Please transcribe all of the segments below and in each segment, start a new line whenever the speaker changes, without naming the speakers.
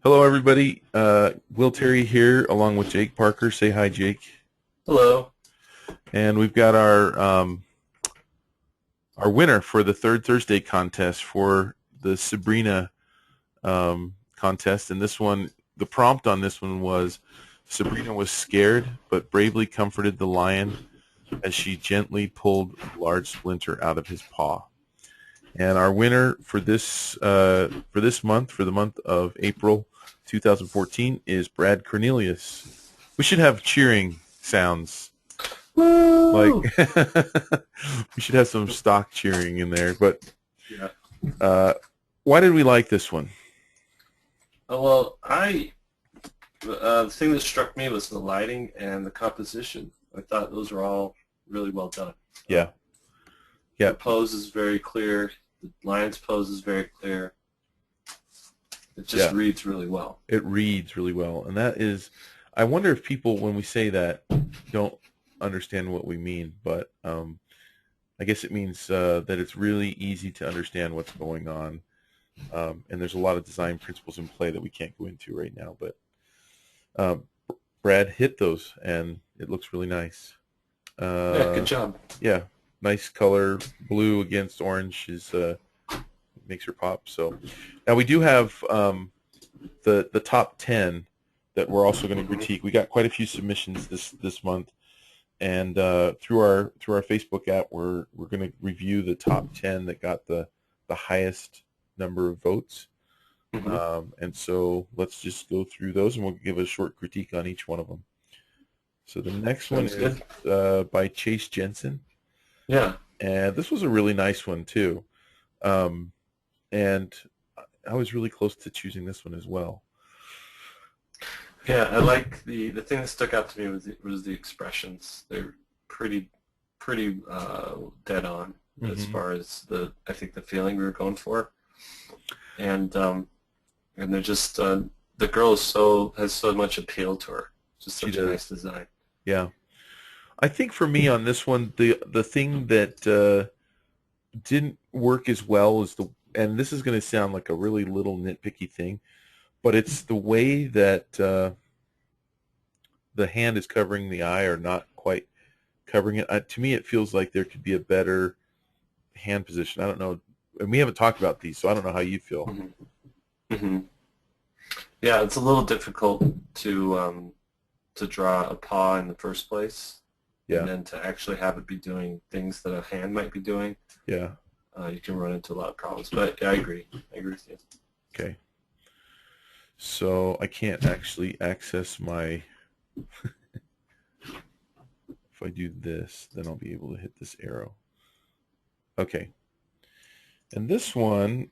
Hello, everybody. Will Terry here, along with Jake Parker. Say hi, Jake.
Hello.
And we've got our winner for the Third Thursday contest for the Sabrina contest. And this one, the prompt on this one was Sabrina was scared, but bravely comforted the lion as she gently pulled a large splinter out of his paw. And our winner for this month, for the month of April 2014, is Brad Cornelius. We should have cheering sounds. Like
Woo!
we should have some stock cheering in there. But
Yeah.
uh, why did we like this one?
Well, the thing that struck me was the lighting and the composition. I thought those were all really well done.
Yeah,
The
yeah,
pose is very clear. The lion's pose is very clear. It just
yeah.
reads really well.
It reads really well, and that is. I wonder if people, when we say that, don't understand what we mean. But I guess it means that it's really easy to understand what's going on. And there's a lot of design principles in play that we can't go into right now. But um, Brad hit those, and it looks really nice.
Yeah, good
Uh,
job.
yeah, nice color. Blue against orange makes her pop. So now we do have the top 10 that we're also going to
Mhm.
critique. We got quite a few submissions this month, and through our Facebook app, we're going to review the top 10 that got the highest number of votes.
Mhm.
And so let's just go through those, and we'll give a short critique on each one of them. So the next one
Sounds
is
good.
by Chase Jensen,
Yeah.
and this was a really nice one too. Um, and I was really close to choosing this one as well.
Yeah, I like the thing that stuck out to me was the expressions. They're pretty dead on as
Hmm.
far as I think the feeling we were going for. And they're just the girl has so much appeal to her. Just
She
such a nice
does.
design.
Yeah. I think for me on this one, the thing that didn't work as well as and this is going to sound like a really little nitpicky thing, but it's the way that the hand is covering the eye or not quite covering it. To me, it feels like there could be a better hand position. I don't know, and we haven't talked about these, so I don't know how you feel.
Hmm. Hmm. Yeah, it's a little difficult to draw a paw in the first place, and
Yeah,
then to actually have it be doing things that a hand might be doing.
yeah,
You can run into a lot of problems. But yeah, I agree. I agree with you.
okay. So I can't actually access my. If I do this, then I'll be able to hit this arrow. Okay, and this one,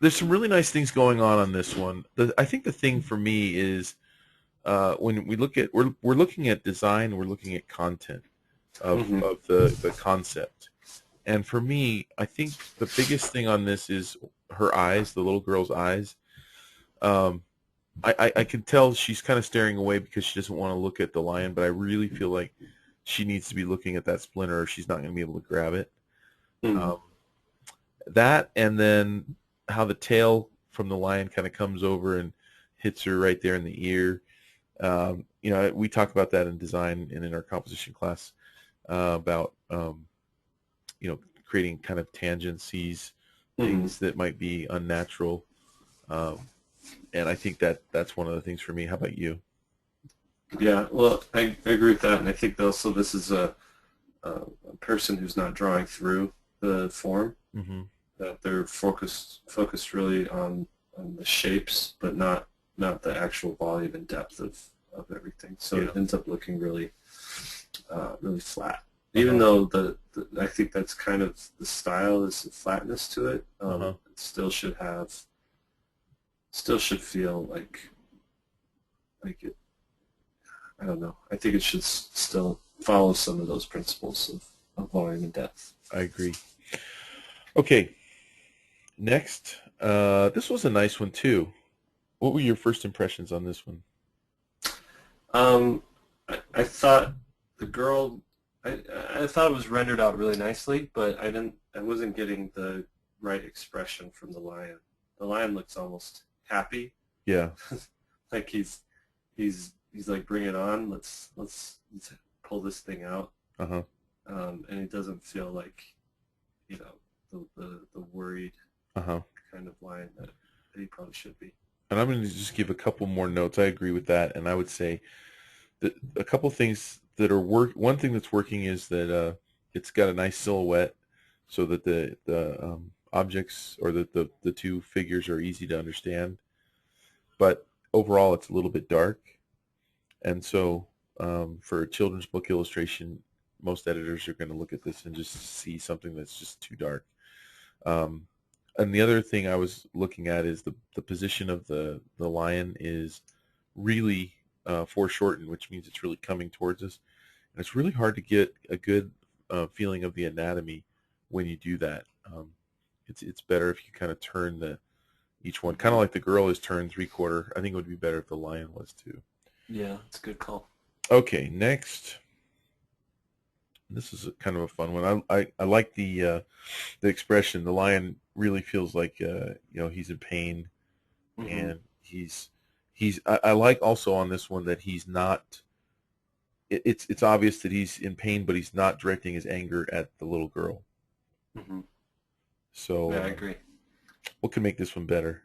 there's some really nice things going on this one. I think the thing for me is when we're looking at design, we're looking at content
Hmm.
of the concept. And for me, I think the biggest thing on this is her eyes, the little girl's eyes. Um, I can tell she's kind of staring away because she doesn't want to look at the lion, but I really feel like she needs to be looking at that splinter or she's not going to be able to grab it.
Hmm.
Um, that and then how the tail from the lion kind of comes over and hits her right there in the ear. We talk about that in design and in our composition class about creating kind of tangencies,
Hmm.
things that might be unnatural. Um, and I think that's one of the things for me. How about you?
Yeah, well, I agree with that, and I think also this is a person who's not drawing through the form.
Hmm.
That they're focused really on the shapes, but not the actual volume and depth of everything. So
Yeah.
it ends up looking really flat. Even
Uh-huh.
though I think that's kind of the style is the flatness to it.
Uh-huh.
It still should feel like it. I don't know. I think it should still follow some of those principles of volume and depth.
I agree. Okay. Next, this was a nice one too. What were your first impressions on this one?
Um, I thought the girl, I thought it was rendered out really nicely, but I wasn't getting the right expression from the lion. the lion looks almost happy,
Yeah.
like he's like, bring it on, let's pull this thing out.
Uh-huh.
And he doesn't feel like, you know, the worried
Uh-huh.
kind of lion that he probably should be.
And I'm going to just give a couple more notes. I agree with that, and I would say that a couple things that are one thing that's working is that it's got a nice silhouette, so that the objects, or the two figures, are easy to understand. But overall, it's a little bit dark, and so for a children's book illustration, most editors are going to look at this and just see something that's just too dark. Um, and the other thing I was looking at is the position of the lion is really foreshortened, which means it's really coming towards us. And it's really hard to get a good feeling of the anatomy when you do that. It's better if you kind of turn each one, kind of like the girl is turned 3/4. I think it would be better if the lion was too.
Yeah, it's a good call.
Okay, next. This is kind of a fun one. I like the expression. The lion really feels like he's in pain, and he's I like also on this one that he's not. It's obvious that he's in pain, but he's not directing his anger at the little girl. So
yeah, I agree.
What can make this one better?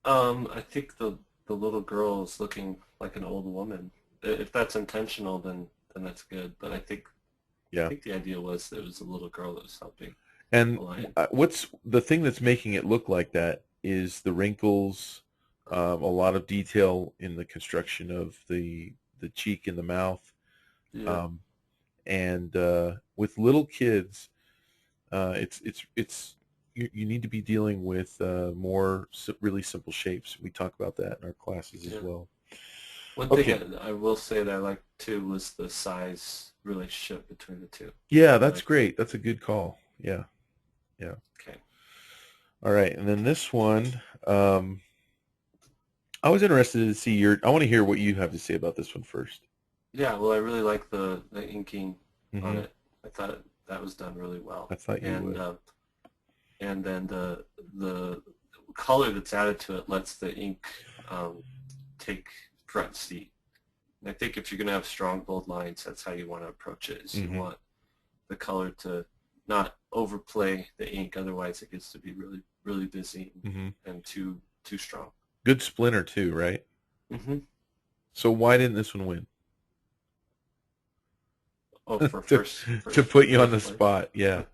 I think the little girl is looking like an old woman. If that's intentional, then that's good. But I think the idea was that it was a little girl that was helping.
And what's the thing that's making it look like that is the wrinkles, a lot of detail in the construction of the cheek and the mouth.
Yeah.
And with little kids, it's you need to be dealing with more really simple shapes. We talk about that in our classes as well.
One thing I will say that I liked too was the size relationship between the two.
Yeah, that's great. That's a good call. Yeah. Yeah.
Okay.
All right, and then this one, I was interested to see I want to hear what you have to say about this one first.
Yeah, well, I really like the inking on it. I thought that was done really well.
I thought you would.
And then the color that's added to it lets the ink take front seat. And I think if you're going to have strong, bold lines, that's how you want to approach it. Is you want the color to not overplay the ink, otherwise it gets to be really, really busy and too strong.
Good Splinter too, right? So why didn't this one win?
Oh, for first
to put you on the spot, yeah.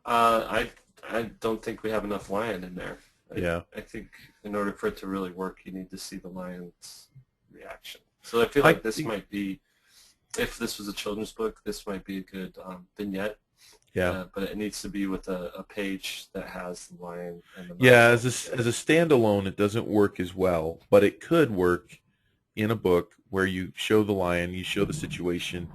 I don't think we have enough lion in there. I think in order for it to really work, you need to see the lion's reaction. So I feel like this might be, if this was a children's book, this might be a good vignette.
Yeah.
But it needs to be with a page that has the lion and the mouse.
Yeah, as a standalone, it doesn't work as well, but it could work in a book where you show the lion, you show the situation,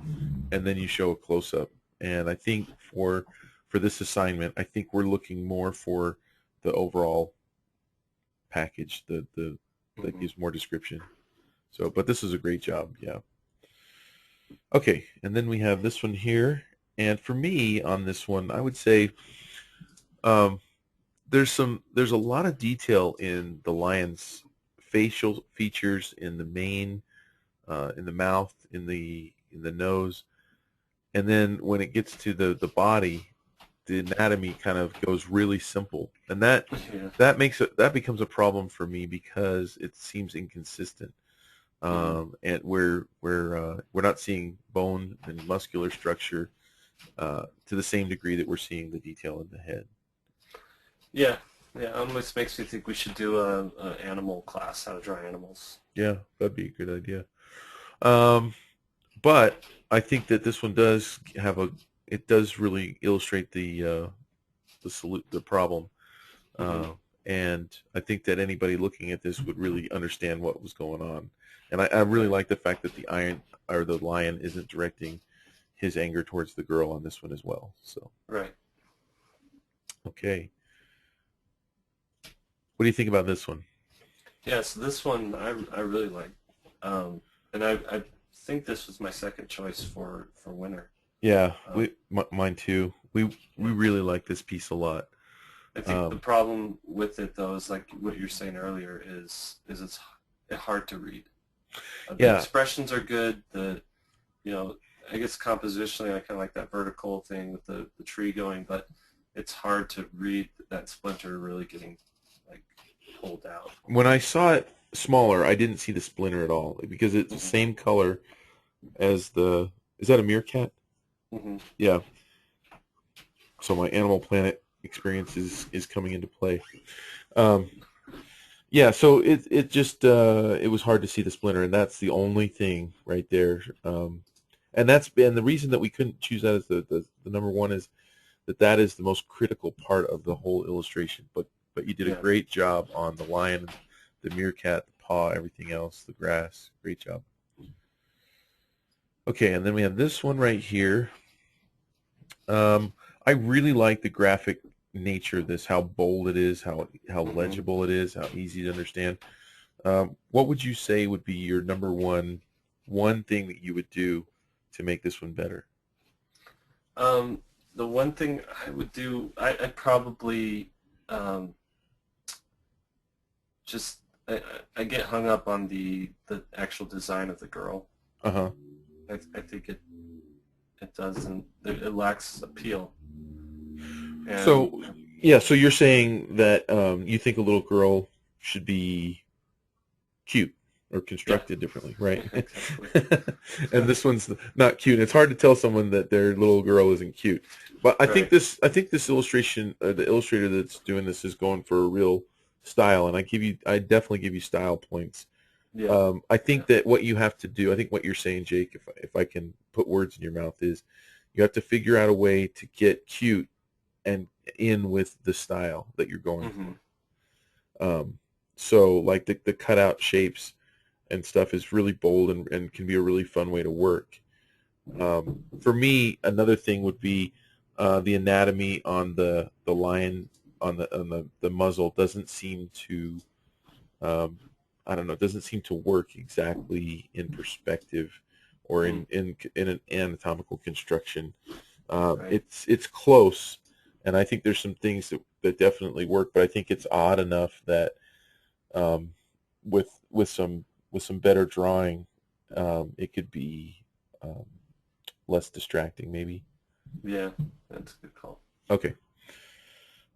and then you show a close-up. And I think for this assignment, I think we're looking more for the overall package that gives more description. So, but this is a great job, yeah. Okay, and then we have this one here. And for me on this one, I would say there's a lot of detail in the lion's facial features, in the mane, in the mouth, in the nose, and then when it gets to the body, the anatomy kind of goes really simple, and that becomes a problem for me because it seems inconsistent. And we're not seeing bone and muscular structure to the same degree that we're seeing the detail in the head.
Yeah, almost makes me think we should do a animal class, how to draw animals.
Yeah, that'd be a good idea. But I think that this one does it does really illustrate the problem, and I think that anybody looking at this would really understand what was going on. And I really like the fact that the lion isn't directing his anger towards the girl on this one as well. So
right.
Okay. What do you think about this one?
Yeah, so this one I really like, and I think this was my second choice for winner.
Yeah, mine too. We really like this piece a lot.
I think the problem with it though is like what you're saying earlier it's hard to read. The
Yeah.
expressions are good. I guess compositionally I kind of like that vertical thing with the tree going, but it's hard to read that Splinter really getting like pulled out.
When I saw it smaller, I didn't see the splinter at all because it's the same color as the. Is that a meerkat?
Mm-hmm.
Yeah. So my Animal Planet experience is coming into play. Yeah. So it just it was hard to see the splinter, and that's the only thing right there. And the reason that we couldn't choose that as the number one is that is the most critical part of the whole illustration. But you did a great job on the lion, the meerkat, the paw, everything else, the grass. Great job. Okay, and then we have this one right here. I really like the graphic nature of this, how bold it is, how legible it is, how easy to understand. What would you say would be your number one thing that you would do to make this one better?
The one thing I would do, I'd probably just I get hung up on the actual design of the girl.
Uh-huh.
I think it doesn't, it lacks appeal. And,
so you're saying that you think a little girl should be cute or constructed differently, right?
Exactly.
And this one's not cute. It's hard to tell someone that their little girl isn't cute. But I think this illustration, the illustrator that's doing this is going for a real style, and I definitely give you style points.
Yeah.
I think that what you have to do, I think what you're saying, Jake, if I can put words in your mouth, is you have to figure out a way to get cute and in with the style that you're going for. So like the cutout shapes and stuff is really bold and can be a really fun way to work. For me, another thing would be the anatomy on the lion on the muzzle doesn't seem to I don't know, it doesn't seem to work exactly in perspective or in an anatomical construction. It's close, and I think there's some things that definitely work, but I think it's odd enough that with some better drawing, it could be less distracting, maybe.
Yeah, that's a good call.
Okay,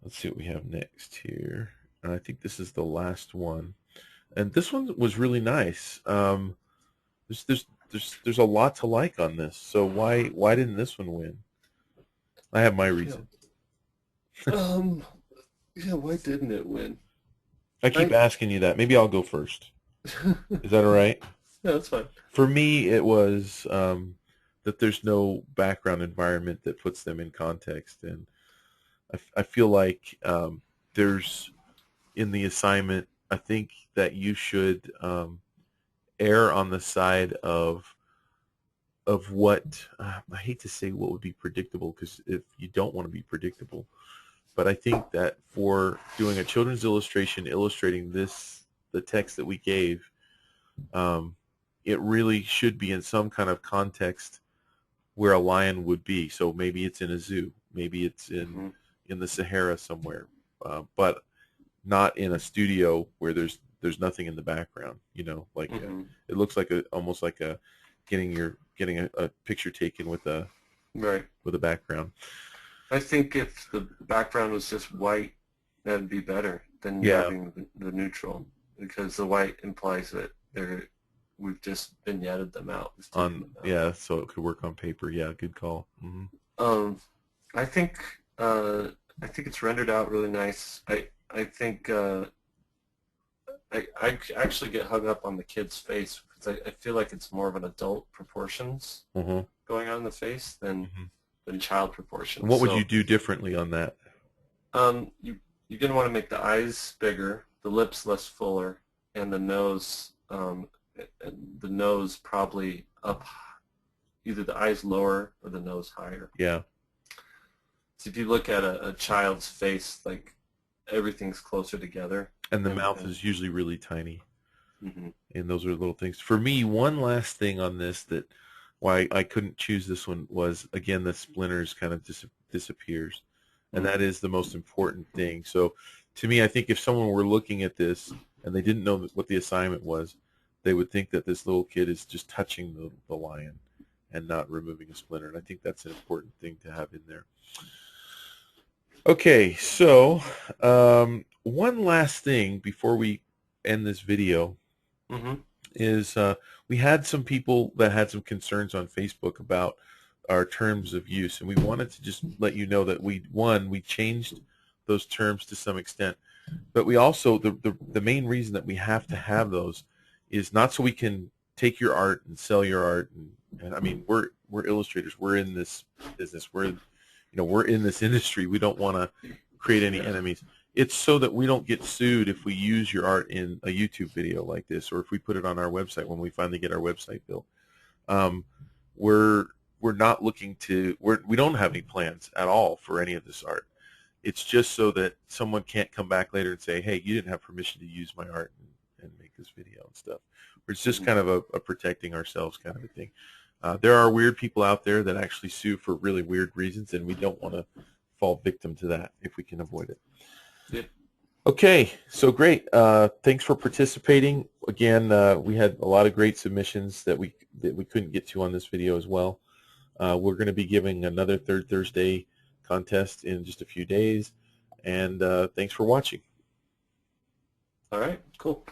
let's see what we have next here. And I think this is the last one, and this one was really nice. There's a lot to like on this. So why didn't this one win? I have my reason.
Yeah, why didn't it win?
I keep asking you that. Maybe I'll go first. Is that all right?
Yeah, that's fine.
For me, it was that there's no background environment that puts them in context, and I feel like there's in the assignment. I think that you should err on the side of what I hate to say what would be predictable, because if you don't want to be predictable, but I think that for doing a children's illustration illustrating the text that we gave, it really should be in some kind of context where a lion would be. So maybe it's in a zoo, maybe it's in the Sahara somewhere, but not in a studio where there's nothing in the background. You know, like it looks like almost like getting a picture taken with a background.
I think if the background was just white, that'd be better than having the neutral, because the white implies that we've just vignetted them out.
So it could work on paper. Yeah, good call.
I think it's rendered out really nice. I think I actually get hung up on the kid's face because I feel like it's more of an adult proportions going on in the face than child proportions.
What would you do differently on that?
You're going to want to make the eyes bigger, the lips less fuller, and the nose probably up, either the eyes lower or the nose higher.
Yeah.
So if you look at a child's face, like everything's closer together.
And the mouth is usually really tiny. And those are little things. For me, one last thing on this that why I couldn't choose this one was, again, the splinters kind of disappears. and that is the most important thing. So to me, I think if someone were looking at this and they didn't know what the assignment was, they would think that this little kid is just touching the lion and not removing a splinter. And I think that's an important thing to have in there. Okay, so one last thing before we end this video is we had some people that had some concerns on Facebook about our terms of use, and we wanted to just let you know that we changed those terms to some extent, but we also the main reason that we have to have those is not so we can take your art and sell your art, and I mean we're illustrators, we're in this business, we're in this industry, we don't want to create any enemies. It's so that we don't get sued if we use your art in a YouTube video like this, or if we put it on our website when we finally get our website built. We're not looking to, we don't have any plans at all for any of this art. It's just so that someone can't come back later and say, hey, you didn't have permission to use my art and make this video and stuff. It's just kind of a protecting ourselves kind of a thing. There are weird people out there that actually sue for really weird reasons, and we don't want to fall victim to that if we can avoid it.
Yeah.
Okay, so great. Thanks for participating. Again, we had a lot of great submissions that we couldn't get to on this video as well. We're going to be giving another Third Thursday contest in just a few days, and thanks for watching.
All right, cool.